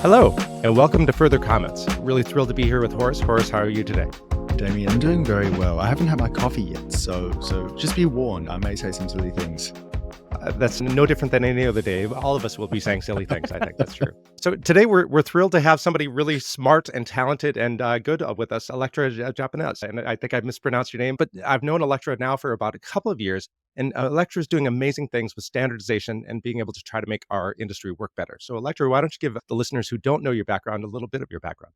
Hello, and welcome to Further Comments. Really thrilled to be here with Horace. Horace, how are you today? Damien, I'm doing very well. I haven't had my coffee yet, so just be warned, I may say some silly things. That's no different than any other day. All of us will be saying silly things. I think that's true. So today we're thrilled to have somebody really smart and talented and good with us, Electra Japonas. And I think I mispronounced your name, but I've known Electra now for about a couple of years. And Electra is doing amazing things with standardization and being able to try to make our industry work better. So Electra, why don't you give the listeners who don't know your background a little bit of your background?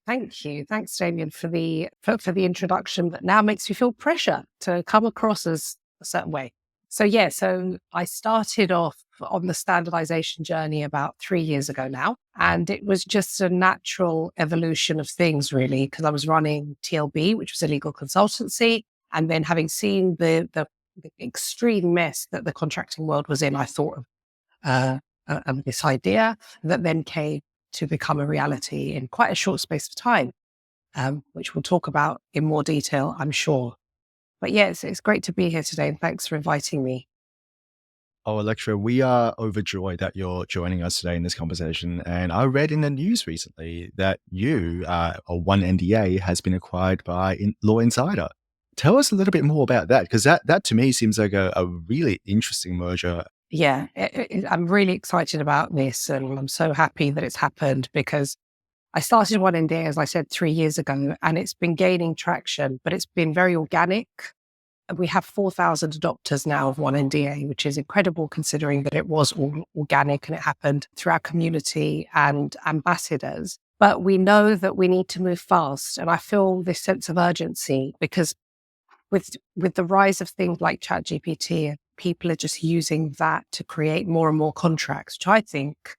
Thank you. Thanks, Damien, for the introduction that now makes me feel pressure to come across as a certain way. So I started off on the standardization journey about 3 years ago now. And it was just a natural evolution of things, really, because I was running TLB, which was a legal consultancy. And then having seen the extreme mess that the contracting world was in, I thought of this idea that then came to become a reality in quite a short space of time, which we'll talk about in more detail, I'm sure. But yes, it's great to be here today, and thanks for inviting me. Oh, Electra, we are overjoyed that you're joining us today in this conversation. And I read in the news recently that you, or One NDA, has been acquired by Law Insider. Tell us a little bit more about that, because that to me seems like a really interesting merger. Yeah, I'm really excited about this, and I'm so happy that it's happened because I started One NDA, as I said, 3 years ago, and it's been gaining traction, but it's been very organic. We have 4,000 adopters now of One NDA, which is incredible considering that it was all organic and it happened through our community and ambassadors. But we know that we need to move fast, and I feel this sense of urgency because with the rise of things like ChatGPT, people are just using that to create more and more contracts, which I think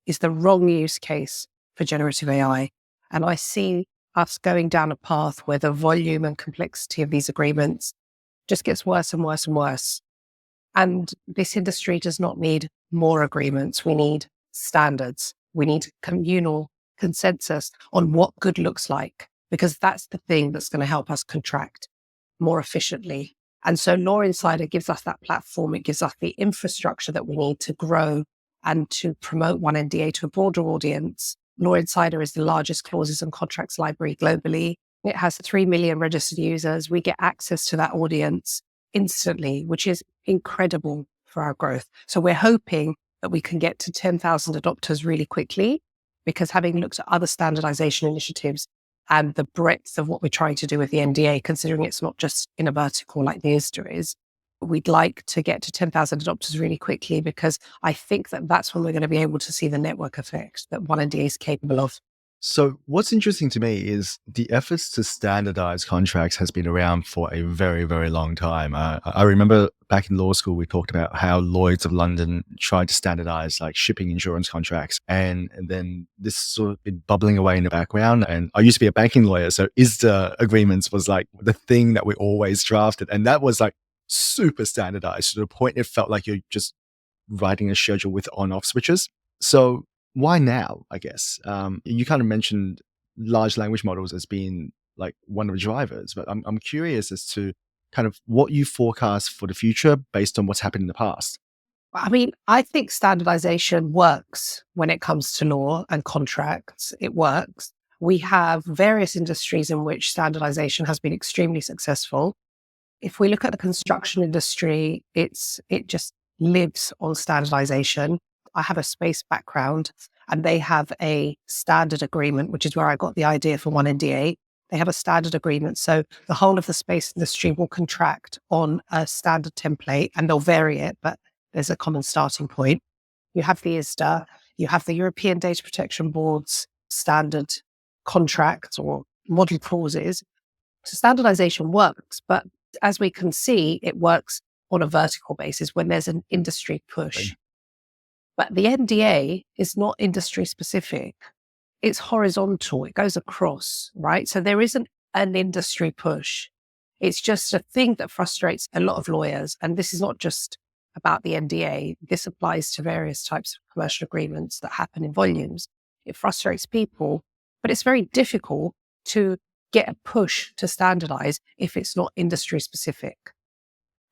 is the wrong use case for generative AI. And I see us going down a path where the volume and complexity of these agreements just gets worse and worse and worse. And this industry does not need more agreements. We need standards. We need communal consensus on what good looks like, because that's the thing that's going to help us contract more efficiently. And so Law Insider gives us that platform. It gives us the infrastructure that we need to grow and to promote One NDA to a broader audience. Law Insider is the largest clauses and contracts library globally. It has 3 million registered users. We get access to that audience instantly, which is incredible for our growth. So we're hoping that we can get to 10,000 adopters really quickly, because having looked at other standardization initiatives and the breadth of what we're trying to do with the NDA, considering it's not just in a vertical like the ISDA is, we'd like to get to 10,000 adopters really quickly, because I think that that's when we're going to be able to see the network effect that One NDA is capable of. So what's interesting to me is the efforts to standardize contracts has been around for a very, very long time. I remember back in law school, we talked about how Lloyd's of London tried to standardize like shipping insurance contracts. And then this sort of been bubbling away in the background. And I used to be a banking lawyer. So ISDA agreements was like the thing that we always drafted. And that was like super standardized to the point it felt like you're just writing a schedule with on-off switches. So why now, I guess? You kind of mentioned large language models as being like one of the drivers, but I'm curious as to kind of what you forecast for the future based on what's happened in the past. I mean, I think standardization works when it comes to law and contracts. It works. We have various industries in which standardization has been extremely successful. If we look at the construction industry, it just lives on standardization. I have a space background, and they have a standard agreement, which is where I got the idea for One NDA. They have a standard agreement. So the whole of the space industry will contract on a standard template, and they'll vary it, but there's a common starting point. You have the ISDA, you have the European Data Protection Board's standard contracts or model clauses. So standardization works, but as we can see, it works on a vertical basis when there's an industry push. Right. But the NDA is not industry specific. It's horizontal. It goes across, right? So there isn't an industry push. It's just a thing that frustrates a lot of lawyers. And this is not just about the NDA. This applies to various types of commercial agreements that happen in volumes. It frustrates people, but it's very difficult to get a push to standardize if it's not industry specific.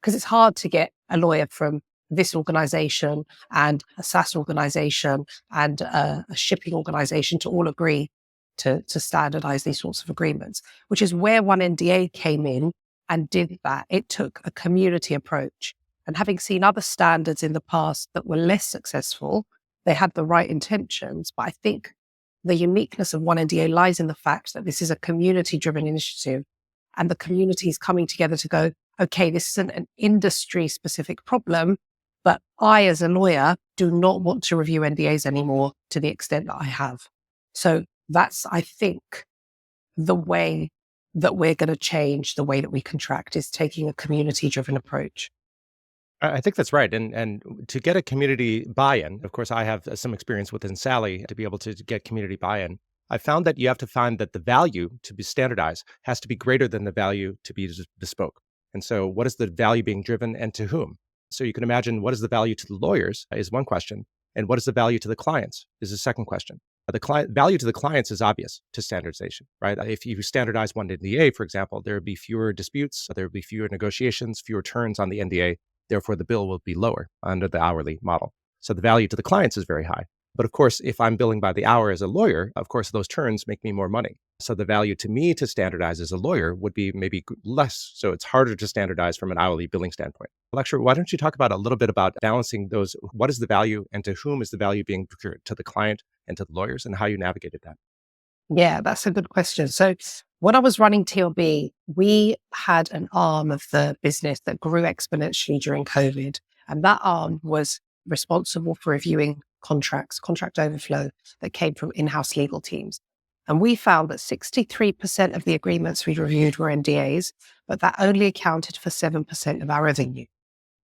Because it's hard to get a lawyer from this organization and a SaaS organization and a shipping organization to all agree to standardize these sorts of agreements, which is where one NDA came in and did that. It took a community approach. And having seen other standards in the past that were less successful, they had the right intentions. But I think the uniqueness of one NDA lies in the fact that this is a community-driven initiative and the community is coming together to go, okay, this isn't an industry-specific problem, but I, as a lawyer, do not want to review NDAs anymore to the extent that I have. So that's, I think, the way that we're going to change the way that we contract is taking a community-driven approach. I think that's right. And to get a community buy-in, of course, I have some experience within Sally to be able to get community buy-in. I found that you have to find that the value to be standardized has to be greater than the value to be bespoke. And so what is the value being driven and to whom? So you can imagine what is the value to the lawyers is one question. And what is the value to the clients is the second question. The client value to the clients is obvious to standardization, right? If you standardize one NDA, for example, there would be fewer disputes, there would be fewer negotiations, fewer turns on the NDA. Therefore, the bill will be lower under the hourly model. So the value to the clients is very high. But of course, if I'm billing by the hour as a lawyer, of course, those turns make me more money. So the value to me to standardize as a lawyer would be maybe less. So it's harder to standardize from an hourly billing standpoint. Electra, why don't you talk about a little bit about balancing those? What is the value and to whom is the value being procured? To the client and to the lawyers, and how you navigated that? Yeah, that's a good question. So when I was running TLB, we had an arm of the business that grew exponentially during COVID. And that arm was responsible for reviewing contracts, contract overflow that came from in-house legal teams. And we found that 63% of the agreements we reviewed were NDAs, but that only accounted for 7% of our revenue.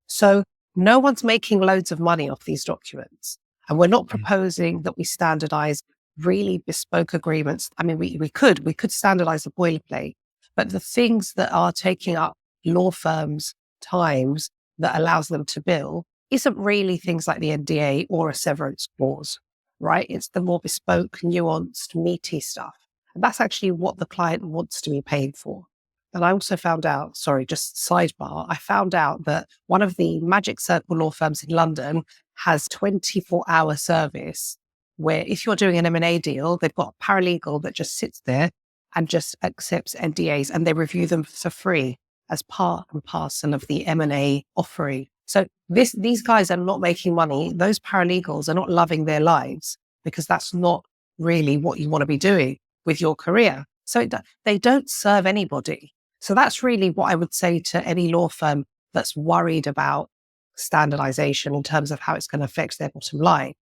So no one's making loads of money off these documents. And we're not proposing that we standardize really bespoke agreements. I mean, we could standardize the boilerplate, but the things that are taking up law firms' times that allows them to bill isn't really things like the NDA or a severance clause, right? It's the more bespoke, nuanced, meaty stuff. And that's actually what the client wants to be paid for. And I also found out, sorry, just sidebar, I found out that one of the Magic Circle law firms in London has 24-hour service where if you're doing an M&A deal, they've got a paralegal that just sits there and just accepts NDAs and they review them for free as part and parcel of the M&A offering. So these guys are not making money. Those paralegals are not loving their lives because that's not really what you want to be doing with your career. So they don't serve anybody. So that's really what I would say to any law firm that's worried about standardization in terms of how it's going to affect their bottom line.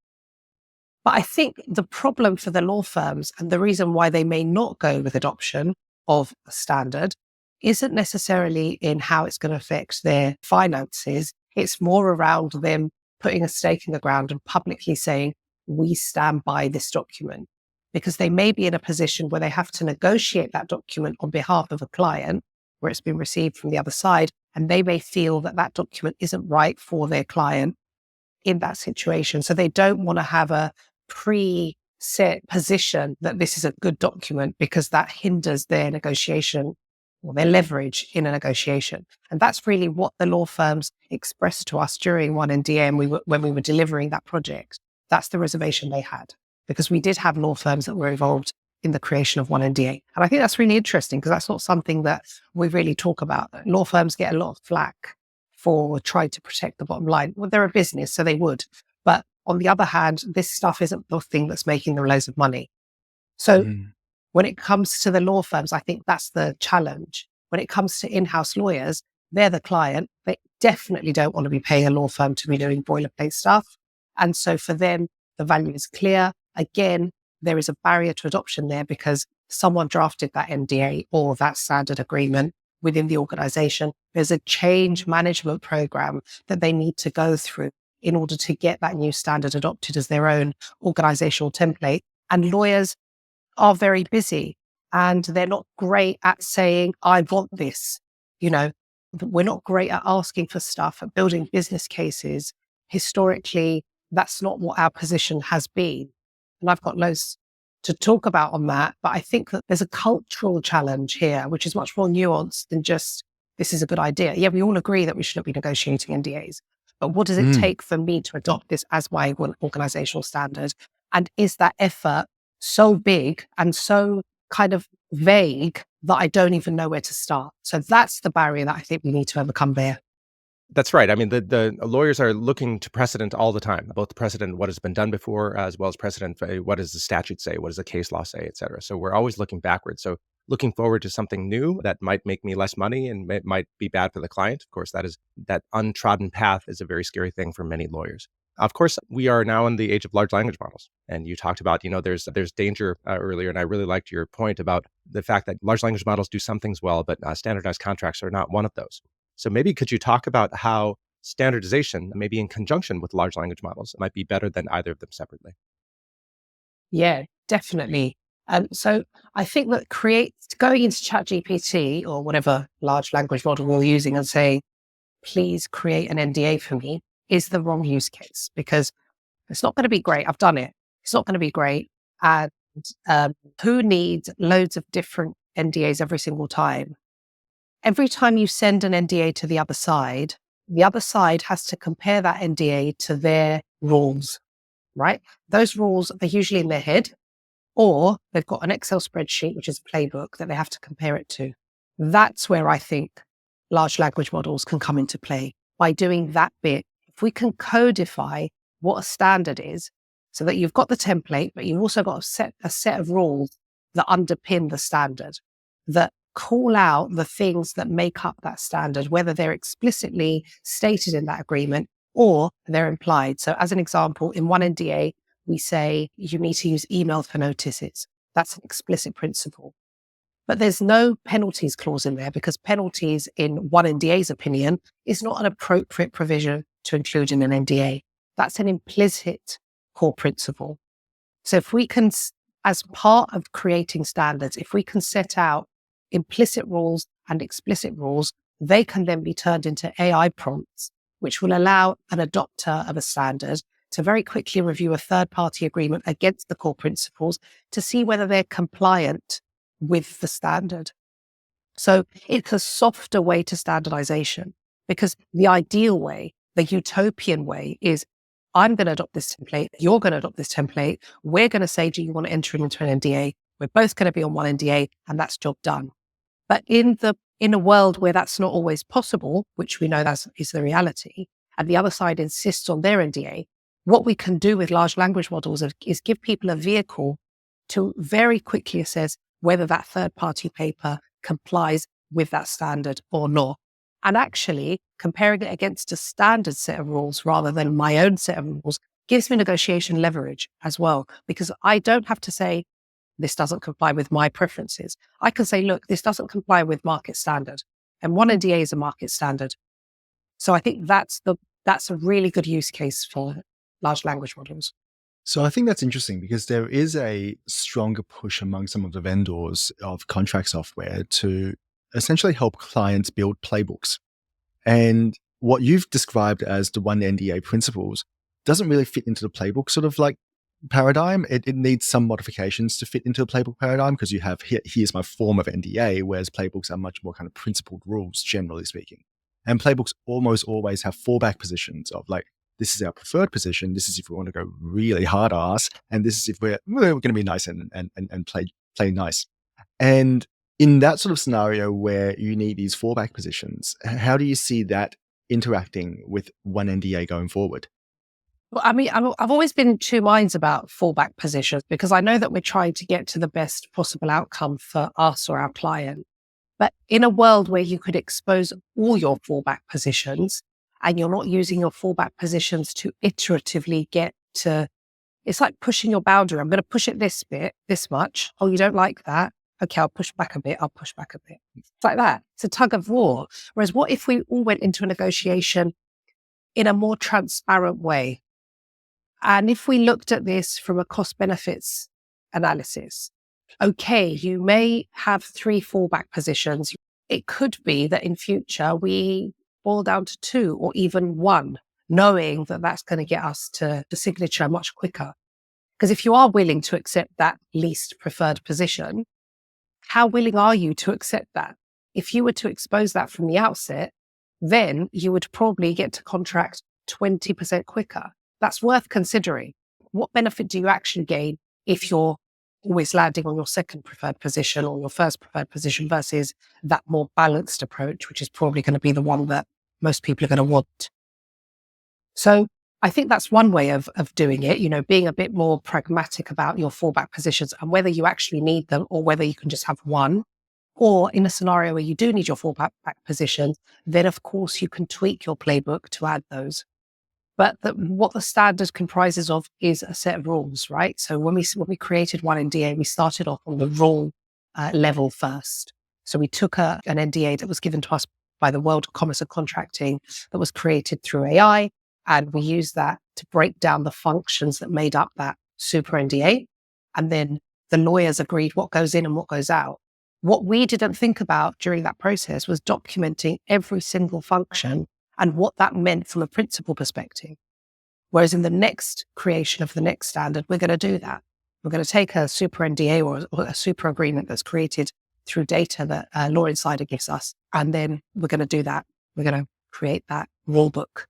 But I think the problem for the law firms and the reason why they may not go with adoption of a standard isn't necessarily in how it's going to affect their finances. It's more around them putting a stake in the ground and publicly saying, we stand by this document. Because they may be in a position where they have to negotiate that document on behalf of a client where it's been received from the other side. And they may feel that that document isn't right for their client in that situation. So they don't want to have a pre-set position that this is a good document because that hinders their negotiation or their leverage in a negotiation. And that's really what the law firms expressed to us during one NDA when we were delivering that project. That's the reservation they had, because we did have law firms that were involved in the creation of one NDA. And I think that's really interesting because that's not something that we really talk about. Law firms get a lot of flack for trying to protect the bottom line. Well, they're a business, so they would. But on the other hand, this stuff isn't the thing that's making them loads of money. So when it comes to the law firms, I think that's the challenge. When it comes to in-house lawyers, they're the client. They definitely don't want to be paying a law firm to be doing boilerplate stuff. And so for them, the value is clear. Again, there is a barrier to adoption there because someone drafted that NDA or that standard agreement within the organization. There's a change management program that they need to go through in order to get that new standard adopted as their own organizational template. And lawyers are very busy and they're not great at saying, I want this. You know, we're not great at asking for stuff, at building business cases. Historically, that's not what our position has been. And I've got loads to talk about on that. But I think that there's a cultural challenge here, which is much more nuanced than just, this is a good idea. Yeah, we all agree that we shouldn't be negotiating NDAs. but what does it take for me to adopt this as my organizational standard? And is that effort so big and so kind of vague that I don't even know where to start? So that's the barrier that I think we need to overcome there. That's right. I mean, the lawyers are looking to precedent all the time, both precedent what has been done before, as well as precedent what does the statute say, what does the case law say, et cetera. So we're always looking backwards. So looking forward to something new that might make me less money and it might be bad for the client. Of course, that untrodden path is a very scary thing for many lawyers. Of course, we are now in the age of large language models, and you talked about there's danger earlier, and I really liked your point about the fact that large language models do some things well, but standardized contracts are not one of those. So maybe could you talk about how standardization, maybe in conjunction with large language models, might be better than either of them separately? Yeah, definitely. So I think that going into ChatGPT or whatever large language model we're using and saying, please create an NDA for me is the wrong use case, because it's not going to be great. I've done it. It's not going to be great. And who needs loads of different NDAs every single time? Every time you send an NDA to the other side has to compare that NDA to their rules, right? Those rules are usually in their head, or they've got an Excel spreadsheet, which is a playbook that they have to compare it to. That's where I think large language models can come into play. By doing that bit, if we can codify what a standard is so that you've got the template, but you've also got a set of rules that underpin the standard, that call out the things that make up that standard, whether they're explicitly stated in that agreement or they're implied. So as an example, in one NDA, we say you need to use email for notices. That's an explicit principle. But there's no penalties clause in there, because penalties in one NDA's opinion is not an appropriate provision to include in an NDA. That's an implicit core principle. So if we can, as part of creating standards, if we can set out implicit rules and explicit rules, they can then be turned into AI prompts, which will allow an adopter of a standard to very quickly review a third-party agreement against the core principles to see whether they're compliant with the standard. So it's a softer way to standardization, because the ideal way, the utopian way, is I'm going to adopt this template, you're going to adopt this template, we're going to say, do you want to enter into an NDA? We're both going to be on one NDA, and that's job done. But in a world where that's not always possible, which we know that is the reality, and the other side insists on their NDA, what we can do with large language models is give people a vehicle to very quickly assess whether that third-party paper complies with that standard or not. And actually, comparing it against a standard set of rules rather than my own set of rules gives me negotiation leverage as well, because I don't have to say, this doesn't comply with my preferences. I can say, look, this doesn't comply with market standard. And one NDA is a market standard. So I think that's a really good use case for large language models. So I think that's interesting, because there is a stronger push among some of the vendors of contract software to essentially help clients build playbooks. And what you've described as the one NDA principles doesn't really fit into the playbook sort of like paradigm. It needs some modifications to fit into a playbook paradigm, because you have here's my form of NDA, whereas playbooks are much more kind of principled rules, generally speaking. And playbooks almost always have fallback positions of like, this is our preferred position. This is if we want to go really hard ass, and this is if we're going to be nice and play nice. And in that sort of scenario where you need these fallback positions, how do you see that interacting with one NDA going forward? Well, I mean, I've always been in two minds about fallback positions, because I know that we're trying to get to the best possible outcome for us or our client. But in a world where you could expose all your fallback positions, and you're not using your fallback positions to iteratively get to, it's like pushing your boundary. I'm going to push it this bit, this much. Oh, you don't like that? Okay, I'll push back a bit. I'll push back a bit. It's like that. It's a tug of war. Whereas what if we all went into a negotiation in a more transparent way? And if we looked at this from a cost benefits analysis, okay, you may have 3 fallback positions. It could be that in future we boil down to 2 or even 1, knowing that that's going to get us to the signature much quicker. Because if you are willing to accept that least preferred position, how willing are you to accept that? If you were to expose that from the outset, then you would probably get to contract 20% quicker. That's worth considering. What benefit do you actually gain if you're always landing on your second preferred position or your first preferred position versus that more balanced approach, which is probably going to be the one that most people are going to want? So I think that's one way of doing it, being a bit more pragmatic about your fallback positions and whether you actually need them or whether you can just have one. Or in a scenario where you do need your fallback position, then of course you can tweak your playbook to add those. But what the standard comprises of is a set of rules, right? So when we created one NDA, we started off on the rule level first. So we took an NDA that was given to us by the world of commerce and contracting that was created through AI, and we used that to break down the functions that made up that super NDA. And then the lawyers agreed what goes in and what goes out. What we didn't think about during that process was documenting every single function and what that meant from a principal perspective. Whereas in the next creation of the next standard, we're going to do that. We're going to take a super NDA or a super agreement that's created through data that Law Insider gives us, and then we're going to do that. We're going to create that rule book.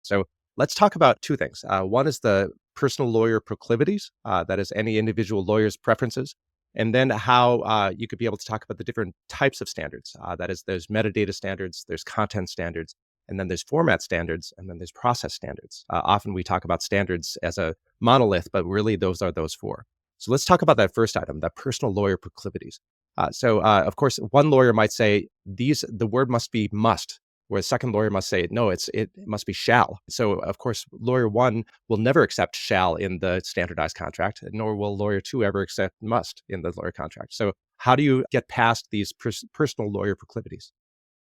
So let's talk about two things. One is the personal lawyer proclivities, that is any individual lawyer's preferences. And then how you could be able to talk about the different types of standards. That is, there's metadata standards, there's content standards, and then there's format standards, and then there's process standards. Often we talk about standards as a monolith, but really those are those four. So let's talk about that first item, that personal lawyer proclivities. Of course, one lawyer might say the word must be must, where a second lawyer must say, no, it must be shall. So, of course, lawyer one will never accept shall in the standardized contract, nor will lawyer two ever accept must in the lawyer contract. So how do you get past these personal lawyer proclivities?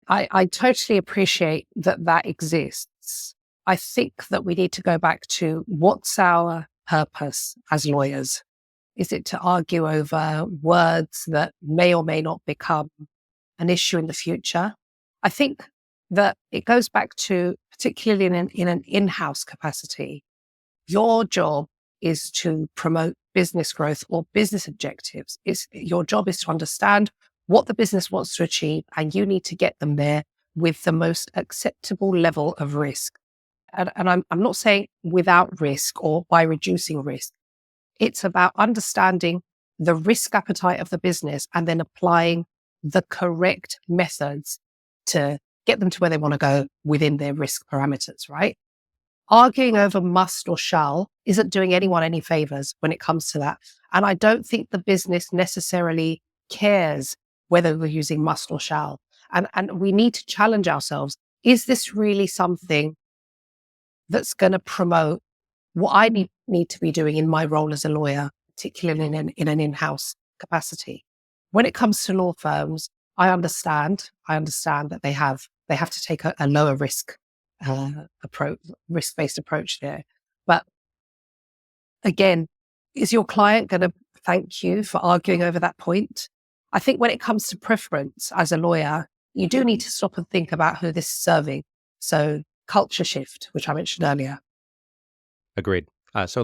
I totally appreciate that exists. I think that we need to go back to what's our purpose as lawyers? Is it to argue over words that may or may not become an issue in the future? I think that it goes back to, particularly in an in-house capacity, your job is to promote business growth or business objectives. Your job is to understand what the business wants to achieve, and you need to get them there with the most acceptable level of risk. And I'm not saying without risk or by reducing risk. It's about understanding the risk appetite of the business and then applying the correct methods to get them to where they want to go within their risk parameters, right? Arguing over must or shall isn't doing anyone any favors when it comes to that. And I don't think the business necessarily cares whether we're using must or shall. And we need to challenge ourselves. Is this really something that's going to promote what I need to be doing in my role as a lawyer, particularly in an in-house capacity? When it comes to law firms, I understand that they have to take a lower risk approach, risk-based approach there. But again, is your client going to thank you for arguing over that point? I think when it comes to preference as a lawyer, you do need to stop and think about who this is serving. So culture shift, which I mentioned earlier. Agreed. That's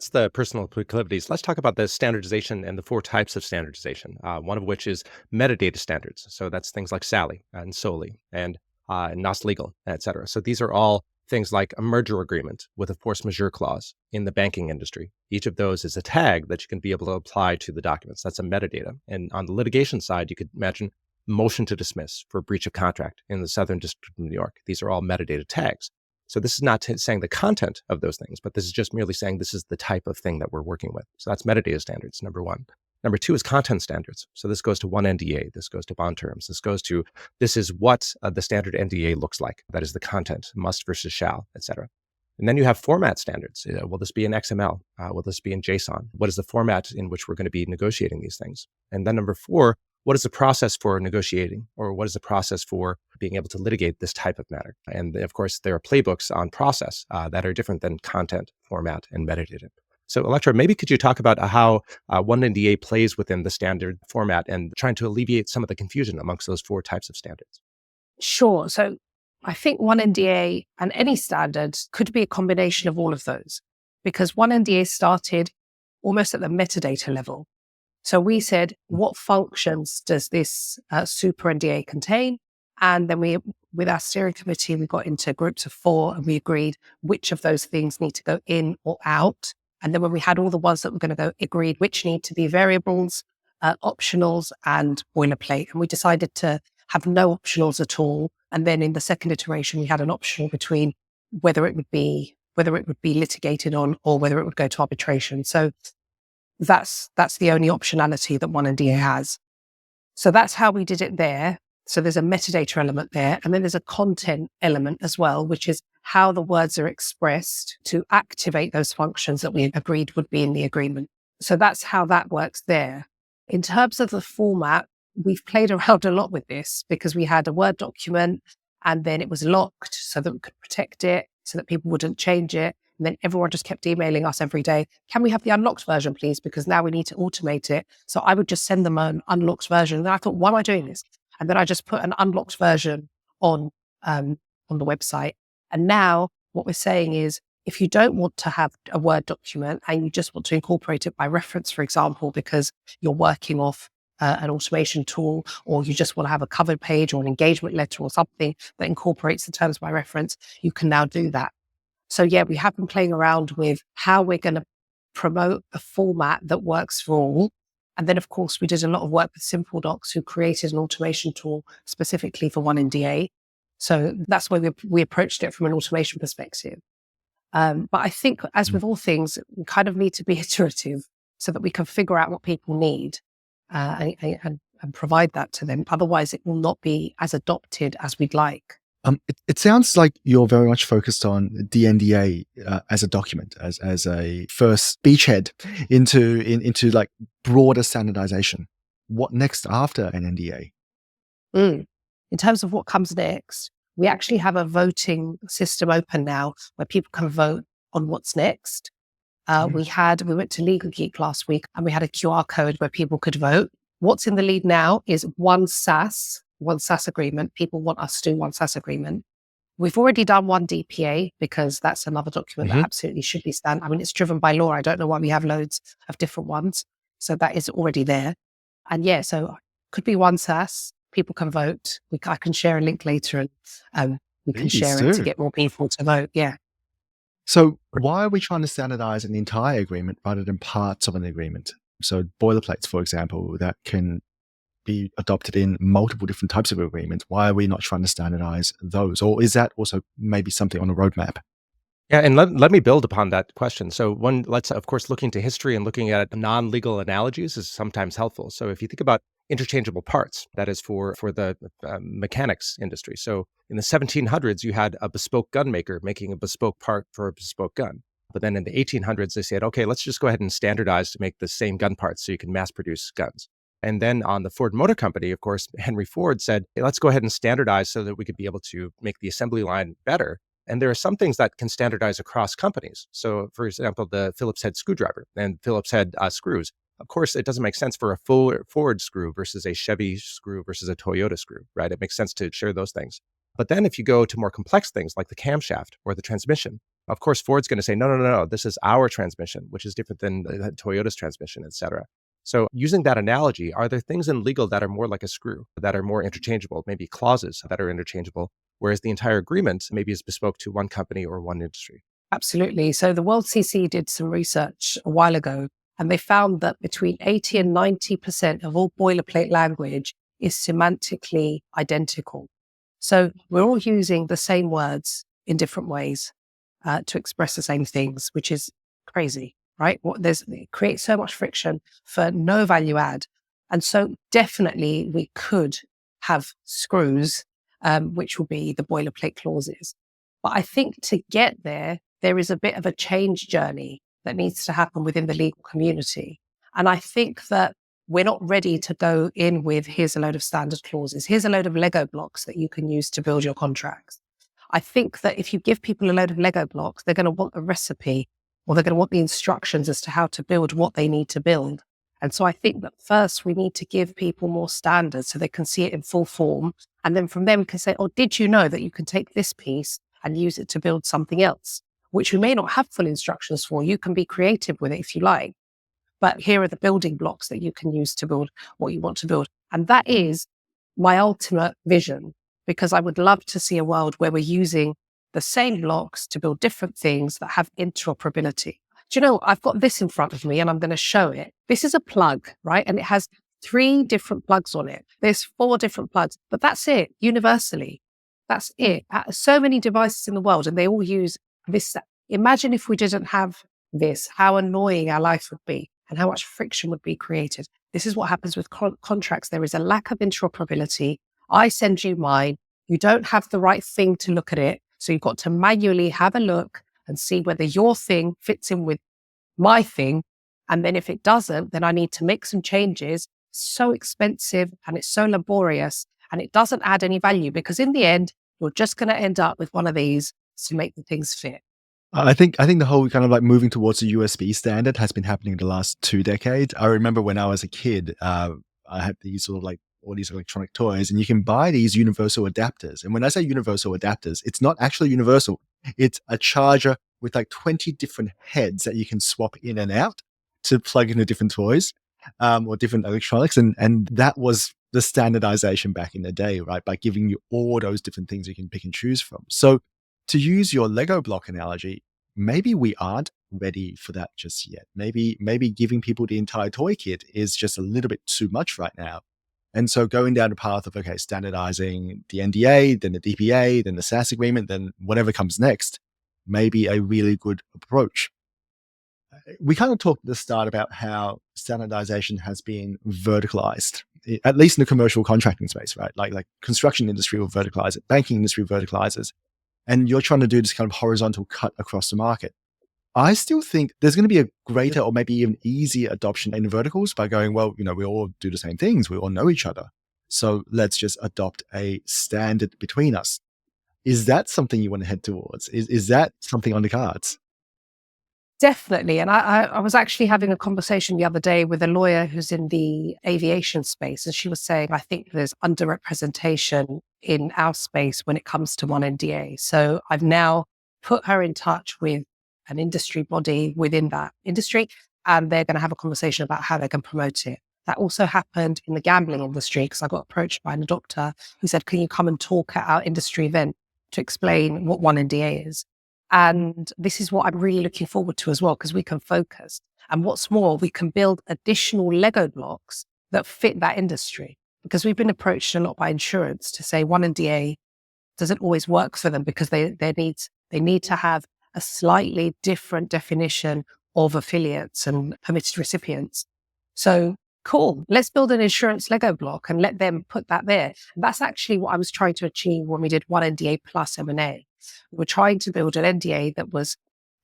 the personal proclivities. Let's talk about the standardization and the four types of standardization, one of which is metadata standards. So that's things like SALI and SOLI and NOS legal, et cetera. So these are all things like a merger agreement with a force majeure clause in the banking industry. Each of those is a tag that you can be able to apply to the documents. That's a metadata. And on the litigation side, you could imagine motion to dismiss for breach of contract in the Southern District of New York. These are all metadata tags. So this is not saying the content of those things, but this is just merely saying this is the type of thing that we're working with. So that's metadata standards, number one. Number two is content standards. So this goes to one NDA. This goes to bond terms. This is what the standard NDA looks like. That is the content, must versus shall, et cetera. And then you have format standards. Will this be in XML? Will this be in JSON? What is the format in which we're going to be negotiating these things? And then number four, what is the process for negotiating, or what is the process for being able to litigate this type of matter? And of course, there are playbooks on process that are different than content, format, and metadata. So Electra, maybe could you talk about how one NDA plays within the standard format and trying to alleviate some of the confusion amongst those four types of standards? Sure. So I think one NDA and any standard could be a combination of all of those, because one NDA started almost at the metadata level. So we said, what functions does this super NDA contain? And then with our steering committee, we got into groups of 4 and we agreed which of those things need to go in or out. And then when we had all the ones that were going to go, agreed which need to be variables, optionals and boilerplate. And we decided to have no optionals at all. And then in the second iteration, we had an optional between whether it would be litigated on or whether it would go to arbitration. So that's the only optionality that one NDA has. So that's how we did it there. So there's a metadata element there, and then there's a content element as well, which is how the words are expressed to activate those functions that we agreed would be in the agreement. So that's how that works there. In terms of the format, we've played around a lot with this because we had a Word document and then it was locked so that we could protect it, so that people wouldn't change it. And then everyone just kept emailing us every day, can we have the unlocked version, please? Because now we need to automate it. So I would just send them an unlocked version. And then I thought, why am I doing this? And then I just put an unlocked version on the website. And now what we're saying is, if you don't want to have a Word document and you just want to incorporate it by reference, for example, because you're working off an automation tool, or you just want to have a cover page or an engagement letter or something that incorporates the terms by reference, you can now do that. So yeah, we have been playing around with how we're going to promote a format that works for all. And then, of course, we did a lot of work with Simple Docs, who created an automation tool specifically for one NDA. So that's why we approached it from an automation perspective. But I think, as with all things, we kind of need to be iterative so that we can figure out what people need and provide that to them. Otherwise, it will not be as adopted as we'd like. It sounds like you're very much focused on the NDA as a document, as a first beachhead into like broader standardization. What next after an NDA? In terms of what comes next, we actually have a voting system open now where people can vote on what's next. We went to Legal Geek last week and we had a QR code where people could vote. What's in the lead now is one SaaS agreement. People want us to do one SaaS agreement. We've already done one DPA because that's another document that absolutely should be standard. I mean, it's driven by law. I don't know why we have loads of different ones. So that is already there. And yeah, so could be one SaaS. People can vote. I can share a link later and we can share it to get more people to vote. Yeah. So why are we trying to standardize an entire agreement rather than parts of an agreement? So boilerplates, for example, that can be adopted in multiple different types of agreements. Why are we not trying to standardize those? Or is that also maybe something on a roadmap? Yeah, and let me build upon that question. So let's, of course, looking to history and looking at non-legal analogies is sometimes helpful. So if you think about interchangeable parts, that is for the mechanics industry. So in the 1700s, you had a bespoke gun maker making a bespoke part for a bespoke gun. But then in the 1800s, they said, okay, let's just go ahead and standardize to make the same gun parts so you can mass produce guns. And then on the Ford Motor Company, of course, Henry Ford said, hey, let's go ahead and standardize so that we could be able to make the assembly line better. And there are some things that can standardize across companies. So, for example, the Phillips head screwdriver and Phillips head screws. Of course, it doesn't make sense for a Ford screw versus a Chevy screw versus a Toyota screw, right? It makes sense to share those things. But then if you go to more complex things like the camshaft or the transmission, of course, Ford's going to say, no, this is our transmission, which is different than Toyota's transmission, et cetera. So using that analogy, are there things in legal that are more like a screw, that are more interchangeable, maybe clauses that are interchangeable, whereas the entire agreement maybe is bespoke to one company or one industry? Absolutely. So the World CC did some research a while ago, and they found that between 80 and 90% of all boilerplate language is semantically identical. So we're all using the same words in different ways to express the same things, which is crazy. Right? It creates so much friction for no value add. And so definitely we could have screws, which will be the boilerplate clauses. But I think to get there is a bit of a change journey that needs to happen within the legal community. And I think that we're not ready to go in with, here's a load of standard clauses, here's a load of Lego blocks that you can use to build your contracts. I think that if you give people a load of Lego blocks, they're going to want a recipe, or they're going to want the instructions as to how to build what they need to build. And so I think that first we need to give people more standards so they can see it in full form. And then from them we can say, oh, did you know that you can take this piece and use it to build something else, which we may not have full instructions for. You can be creative with it if you like. But here are the building blocks that you can use to build what you want to build. And that is my ultimate vision, because I would love to see a world where we're using the same blocks to build different things that have interoperability. Do you know, I've got this in front of me and I'm going to show it. This is a plug, right? And it has 3 different plugs on it. There's 4 different plugs, but that's it universally. That's it. So many devices in the world and they all use this. Imagine if we didn't have this, how annoying our life would be and how much friction would be created. This is what happens with contracts. There is a lack of interoperability. I send you mine. You don't have the right thing to look at it. So you've got to manually have a look and see whether your thing fits in with my thing. And then if it doesn't, then I need to make some changes. It's so expensive and it's so laborious and it doesn't add any value because in the end, you're just going to end up with one of these to make the things fit. I think the whole kind of like moving towards the USB standard has been happening the last 2 decades. I remember when I was a kid, I had these sort of like all these electronic toys, and you can buy these universal adapters. And when I say universal adapters, it's not actually universal. It's a charger with like 20 different heads that you can swap in and out to plug into different toys or different electronics. And that was the standardization back in the day, right? By giving you all those different things you can pick and choose from. So to use your Lego block analogy, maybe we aren't ready for that just yet. Maybe giving people the entire toy kit is just a little bit too much right now. And so going down the path of, okay, standardizing the NDA, then the DPA, then the SaaS agreement, then whatever comes next, may be a really good approach. We kind of talked at the start about how standardization has been verticalized, at least in the commercial contracting space, right? Like construction industry will verticalize it, banking industry verticalizes. And you're trying to do this kind of horizontal cut across the market. I still think there's going to be a greater or maybe even easier adoption in verticals by going, well, we all do the same things. We all know each other. So let's just adopt a standard between us. Is that something you want to head towards? Is that something on the cards? Definitely. And I was actually having a conversation the other day with a lawyer who's in the aviation space. And she was saying, I think there's underrepresentation in our space when it comes to one NDA. So I've now put her in touch with an industry body within that industry, and they're going to have a conversation about how they can promote it. That also happened in the gambling industry because I got approached by a doctor who said, can you come and talk at our industry event to explain what one NDA is? And this is what I'm really looking forward to as well, because we can focus. And what's more, we can build additional Lego blocks that fit that industry. Because we've been approached a lot by insurance to say one NDA doesn't always work for them because they need to have a slightly different definition of affiliates and permitted recipients. So cool, let's build an insurance Lego block and let them put that there. And that's actually what I was trying to achieve when we did one NDA plus M&A. We were trying to build an NDA that was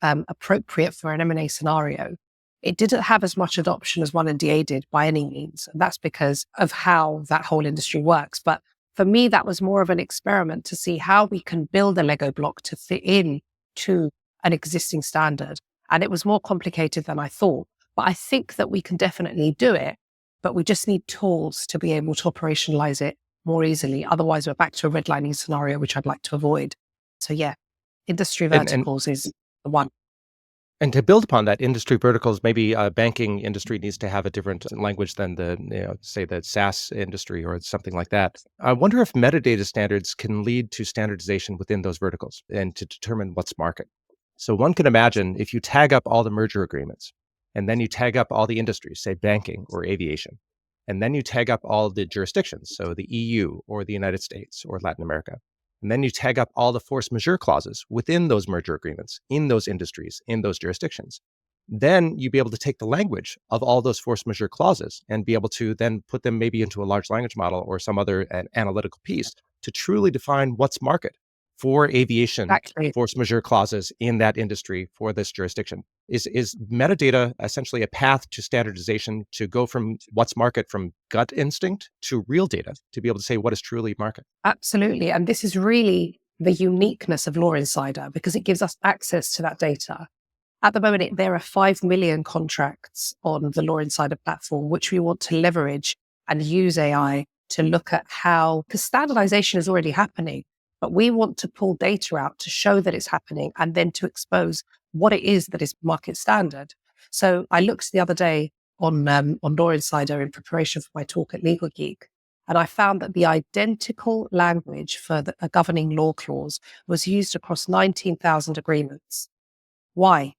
appropriate for an M&A scenario. It didn't have as much adoption as one NDA did by any means. And that's because of how that whole industry works. But for me, that was more of an experiment to see how we can build a Lego block to fit in to an existing standard. And it was more complicated than I thought. But I think that we can definitely do it, but we just need tools to be able to operationalize it more easily. Otherwise, we're back to a redlining scenario, which I'd like to avoid. So yeah, industry verticals is the one. And to build upon that, industry verticals, maybe banking industry needs to have a different language than say the SaaS industry or something like that. I wonder if metadata standards can lead to standardization within those verticals and to determine what's market. So one can imagine if you tag up all the merger agreements, and then you tag up all the industries, say banking or aviation, and then you tag up all the jurisdictions, so the EU or the United States or Latin America. And then you tag up all the force majeure clauses within those merger agreements, in those industries, in those jurisdictions. Then you'd be able to take the language of all those force majeure clauses and be able to then put them maybe into a large language model or some other analytical piece to truly define what's market for aviation, Exactly. force majeure clauses in that industry for this jurisdiction. Is metadata essentially a path to standardization to go from what's market from gut instinct to real data to be able to say what is truly market? Absolutely. And this is really the uniqueness of Law Insider because it gives us access to that data. At the moment, there are 5 million contracts on the Law Insider platform, which we want to leverage and use AI to look at how, because standardization is already happening, but we want to pull data out to show that it's happening and then to expose what it is that is market standard. So I looked the other day on Law Insider in preparation for my talk at Legal Geek, And I found that the identical language for a governing law clause was used across 19,000 agreements. Why?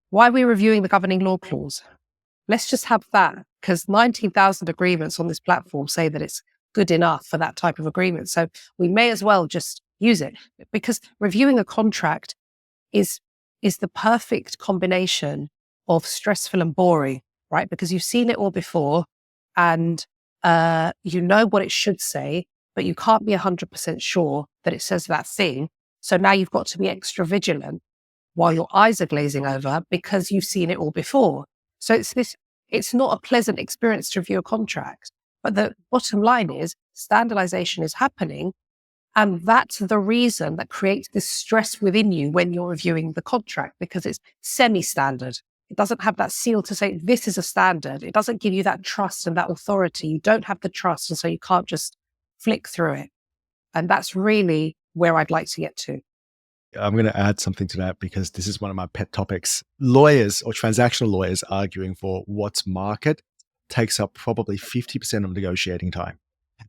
Why are we reviewing the governing law clause? Let's just have that, because 19,000 agreements on this platform say that it's good enough for that type of agreement. So we may as well just use it, because reviewing a contract is the perfect combination of stressful and boring, right? Because you've seen it all before and you know what it should say, but you can't be 100% sure that it says that thing. So now you've got to be extra vigilant while your eyes are glazing over because you've seen it all before. So it's not a pleasant experience to review a contract. But the bottom line is standardization is happening. And that's the reason that creates this stress within you when you're reviewing the contract, because it's semi-standard. It doesn't have that seal to say this is a standard. It doesn't give you that trust and that authority. You don't have the trust. And so you can't just flick through it. And that's really where I'd like to get to. I'm going to add something to that because this is one of my pet topics. Lawyers or transactional lawyers arguing for what's market takes up probably 50% of negotiating time.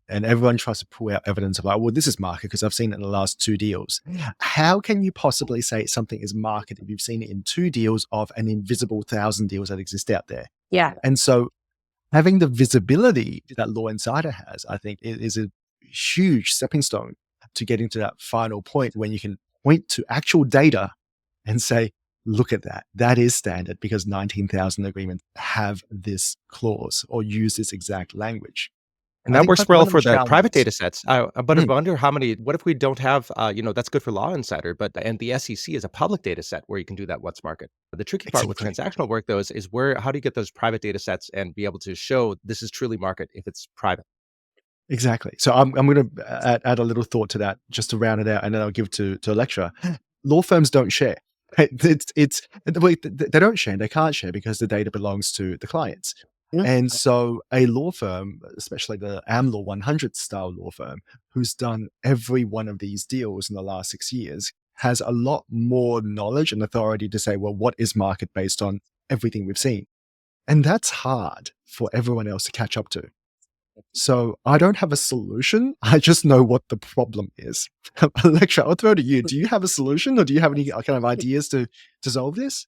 And everyone tries to pull out evidence of like, well, this is market because I've seen it in the last 2 deals. How can you possibly say something is market if you've seen it in 2 deals of an invisible 1,000 deals that exist out there? Yeah. And so having the visibility that Law Insider has, I think is a huge stepping stone to getting to that final point when you can point to actual data and say, look at that. That is standard because 19,000 agreements have this clause or use this exact language. And that works well for the private challenges. data sets. But I wonder what if we don't have, that's good for Law Insider, and the SEC is a public data set where you can do that what's market. The tricky part with transactional work, though, is how do you get those private data sets and be able to show this is truly market if it's private? Exactly. So I'm going to add a little thought to that just to round it out, and then I'll give to Electra. Law firms don't share. They don't share. They can't share because the data belongs to the clients. And so a law firm, especially the AmLaw 100 style law firm, who's done every one of these deals in the last 6 years, has a lot more knowledge and authority to say, well, what is market based on everything we've seen? And that's hard for everyone else to catch up to. So I don't have a solution. I just know what the problem is. Electra, I'll throw to you. Do you have a solution or do you have any kind of ideas to solve this?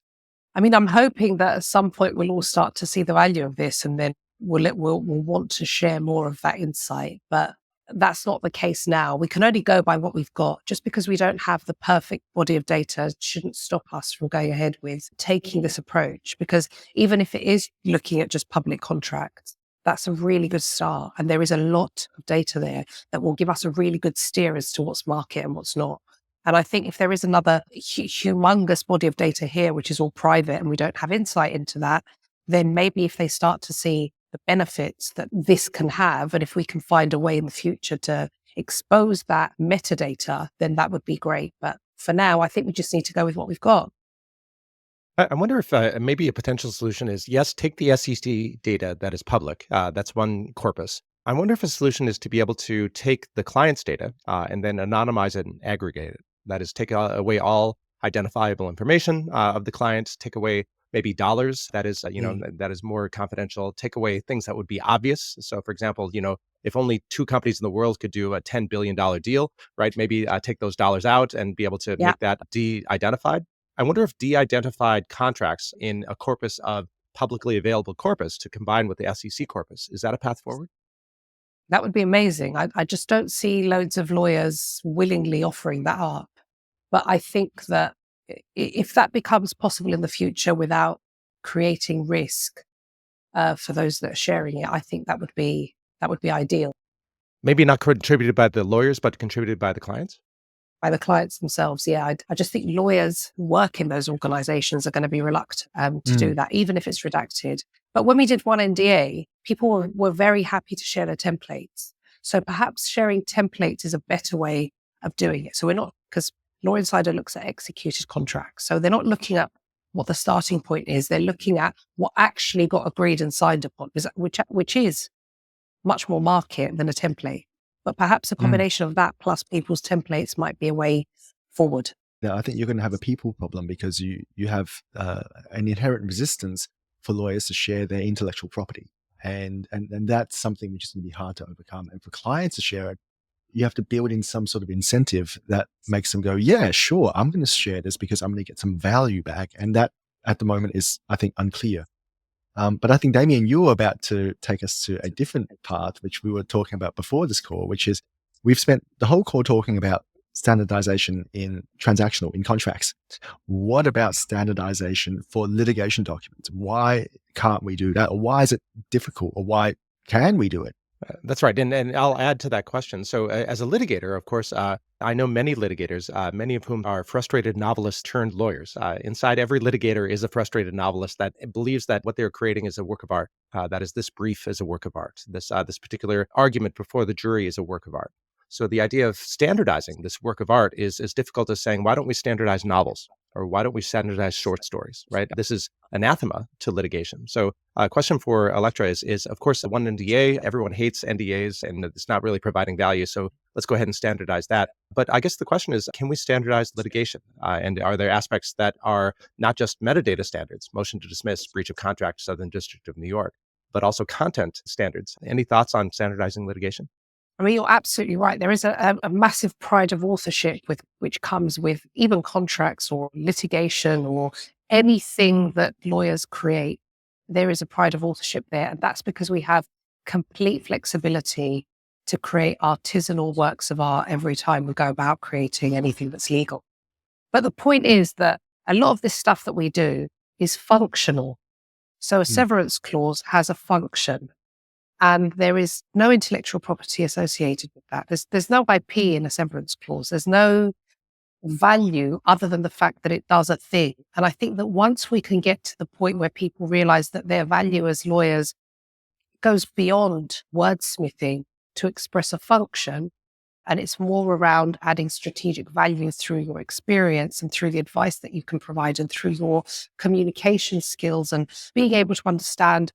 I mean, I'm hoping that at some point we'll all start to see the value of this and then we'll want to share more of that insight. But that's not the case now. We can only go by what we've got. Just because we don't have the perfect body of data shouldn't stop us from going ahead with taking this approach. Because even if it is looking at just public contracts, that's a really good start. And there is a lot of data there that will give us a really good steer as to what's market and what's not. And I think if there is another humongous body of data here, which is all private and we don't have insight into that, then maybe if they start to see the benefits that this can have, and if we can find a way in the future to expose that metadata, then that would be great. But for now, I think we just need to go with what we've got. I wonder if maybe a potential solution is, yes, take the SEC data that is public. That's one corpus. I wonder if a solution is to be able to take the client's data and then anonymize it and aggregate it. That is, take away all identifiable information of the client, take away maybe dollars. That is, that is more confidential. Take away things that would be obvious. So, for example, if only 2 companies in the world could do a $10 billion deal, right? Maybe take those dollars out and be able to make that de-identified. I wonder if de-identified contracts in a corpus of publicly available corpus to combine with the SEC corpus, is that a path forward? That would be amazing. I just don't see loads of lawyers willingly offering that up. But I think that if that becomes possible in the future without creating risk for those that are sharing it, I think that would be ideal. Maybe not contributed by the lawyers, but contributed by the clients? By the clients themselves. Yeah, I just think lawyers who work in those organizations are going to be reluctant to do that, even if it's redacted. But when we did one NDA, people were very happy to share their templates. So perhaps sharing templates is a better way of doing it. So we're not, because Law Insider looks at executed contracts. So they're not looking at what the starting point is. They're looking at what actually got agreed and signed upon, which is much more market than a template. But perhaps a combination of that plus people's templates might be a way forward. Yeah, I think you're going to have a people problem because you have an inherent resistance for lawyers to share their intellectual property. And that's something which is going to be hard to overcome. And for clients to share it, you have to build in some sort of incentive that makes them go, yeah, sure, I'm going to share this because I'm going to get some value back. And that at the moment is, I think, unclear. But I think, Damien, you were about to take us to a different path, which we were talking about before this call, which is we've spent the whole call talking about standardization in transactional, in contracts. What about standardization for litigation documents? Why can't we do that? Or why is it difficult? Or why can we do it? That's right. And I'll add to that question. So, as a litigator, of course, I know many litigators, many of whom are frustrated novelists turned lawyers. Inside every litigator is a frustrated novelist that believes that what they're creating is a work of art. That is, this brief is a work of art. This particular argument before the jury is a work of art. So, the idea of standardizing this work of art is as difficult as saying, why don't we standardize novels? Or why don't we standardize short stories, right? This is anathema to litigation. So a question for Electra is of course, one NDA. Everyone hates NDAs and it's not really providing value. So let's go ahead and standardize that. But I guess the question is, can we standardize litigation? And are there aspects that are not just metadata standards, motion to dismiss, breach of contract, Southern District of New York, but also content standards? Any thoughts on standardizing litigation? I mean, you're absolutely right. There is a massive pride of authorship which comes with even contracts or litigation or anything that lawyers create. There is a pride of authorship there. And that's because we have complete flexibility to create artisanal works of art every time we go about creating anything that's legal. But the point is that a lot of this stuff that we do is functional. So a severance clause has a function. And there is no intellectual property associated with that. There's no IP in a severance clause. There's no value other than the fact that it does a thing. And I think that once we can get to the point where people realize that their value as lawyers goes beyond wordsmithing to express a function, and it's more around adding strategic value through your experience and through the advice that you can provide and through your communication skills and being able to understand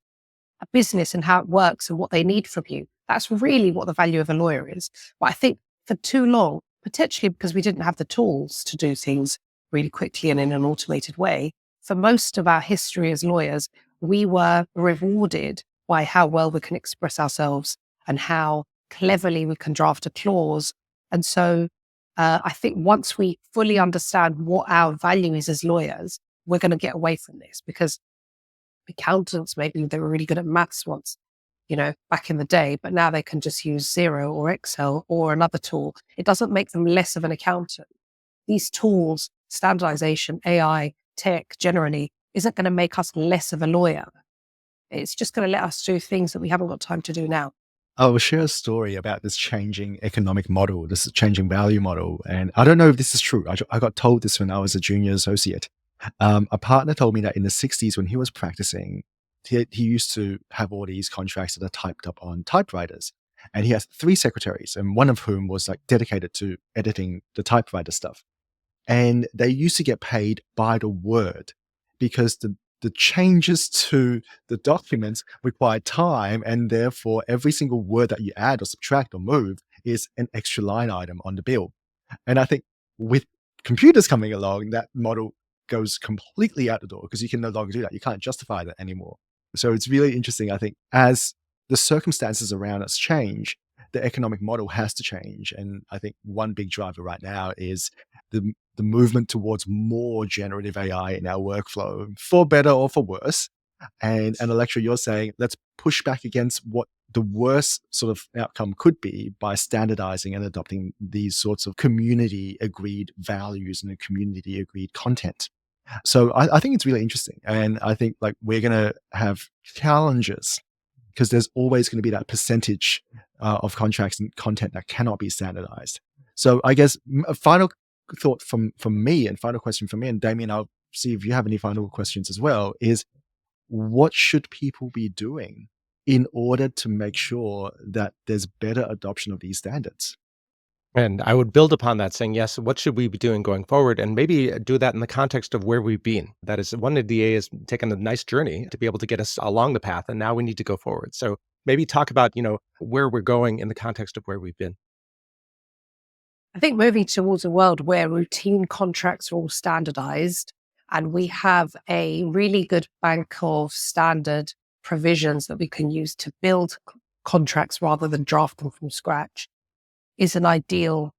a business and how it works and what they need from you. That's really what the value of a lawyer is. But I think for too long, potentially because we didn't have the tools to do things really quickly and in an automated way, for most of our history as lawyers, we were rewarded by how well we can express ourselves and how cleverly we can draft a clause. And so I think once we fully understand what our value is as lawyers, we're going to get away from this, because accountants, maybe they were really good at maths once, back in the day, but now they can just use Xero or Excel or another tool. It doesn't make them less of an accountant. These tools, standardization, AI, tech generally, isn't going to make us less of a lawyer. It's just going to let us do things that we haven't got time to do now. I will share a story about this changing economic model, this changing value model. And I don't know if this is true. I got told this when I was a junior associate. A partner told me that in the 60s, when he was practicing, he used to have all these contracts that are typed up on typewriters. And he has 3 secretaries, and one of whom was like dedicated to editing the typewriter stuff. And they used to get paid by the word because the changes to the documents require time, and therefore every single word that you add or subtract or move is an extra line item on the bill. And I think with computers coming along, that model goes completely out the door because you can no longer do that. You can't justify that anymore. So it's really interesting. I think as the circumstances around us change, the economic model has to change. And I think one big driver right now is the movement towards more generative AI in our workflow, for better or for worse. And Electra, you're saying, let's push back against what the worst sort of outcome could be by standardizing and adopting these sorts of community agreed values and community agreed content. So I think it's really interesting. And I think like we're going to have challenges because there's always going to be that percentage of contracts and content that cannot be standardized. So I guess a final thought from me and final question from me, and Damien, I'll see if you have any final questions as well, is what should people be doing in order to make sure that there's better adoption of these standards? And I would build upon that saying, yes, what should we be doing going forward? And maybe do that in the context of where we've been. That is, one DA has taken a nice journey to be able to get us along the path, and now we need to go forward. So maybe talk about, where we're going in the context of where we've been. I think moving towards a world where routine contracts are all standardized and we have a really good bank of standard provisions that we can use to build contracts rather than draft them from scratch is an ideal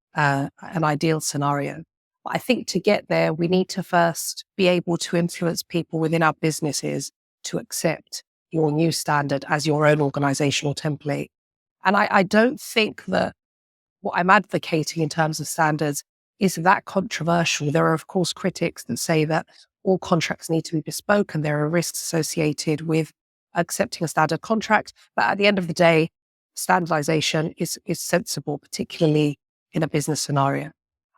scenario. But I think to get there, we need to first be able to influence people within our businesses to accept your new standard as your own organizational template. And I don't think that what I'm advocating in terms of standards is that controversial. There are, of course, critics that say that all contracts need to be bespoke and there are risks associated with accepting a standard contract. But at the end of the day, standardization is sensible, particularly in a business scenario.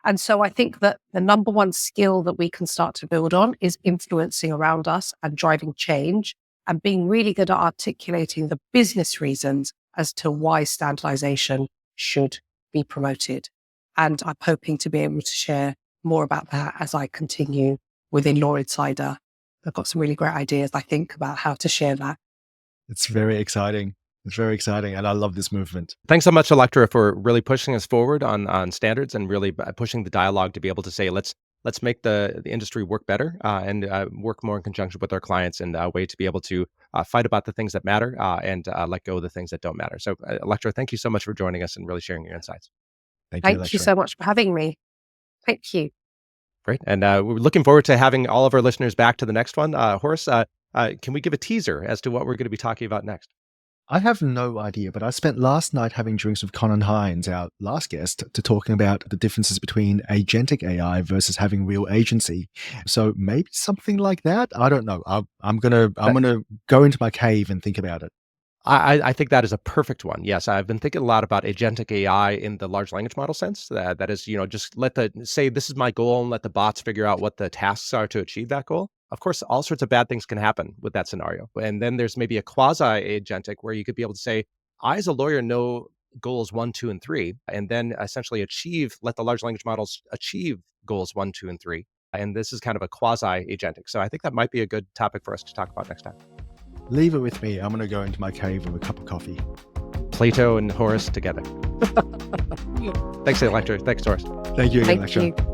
And so I think that the number one skill that we can start to build on is influencing around us and driving change and being really good at articulating the business reasons as to why standardization should be promoted. And I'm hoping to be able to share more about that as I continue within Law Insider. I've got some really great ideas, I think, about how to share that. It's very exciting. It's very exciting. And I love this movement. Thanks so much, Electra, for really pushing us forward on standards and really pushing the dialogue to be able to say, let's make the industry work better and work more in conjunction with our clients and a way to be able to fight about the things that matter and let go of the things that don't matter. So, Electra, thank you so much for joining us and really sharing your insights. Thank you, Thank you so much for having me. Thank you. Great. And we're looking forward to having all of our listeners back to the next one. Horace, can we give a teaser as to what we're going to be talking about next? I have no idea, but I spent last night having drinks with Conan Hines, our last guest, to talking about the differences between agentic AI versus having real agency. So maybe something like that. I don't know. I'm gonna go into my cave and think about it. I think that is a perfect one. Yes, I've been thinking a lot about agentic AI in the large language model sense. That is, just say this is my goal and let the bots figure out what the tasks are to achieve that goal. Of course, all sorts of bad things can happen with that scenario. And then there's maybe a quasi-agentic where you could be able to say, I as a lawyer know goals 1, 2, and 3, and then essentially let the large language models achieve goals 1, 2, and 3. And this is kind of a quasi-agentic. So I think that might be a good topic for us to talk about next time. Leave it with me. I'm going to go into my cave with a cup of coffee. Plato and Horace together. Thanks, Electra. Thanks, Horace. Thank you again, Thank Electra. you.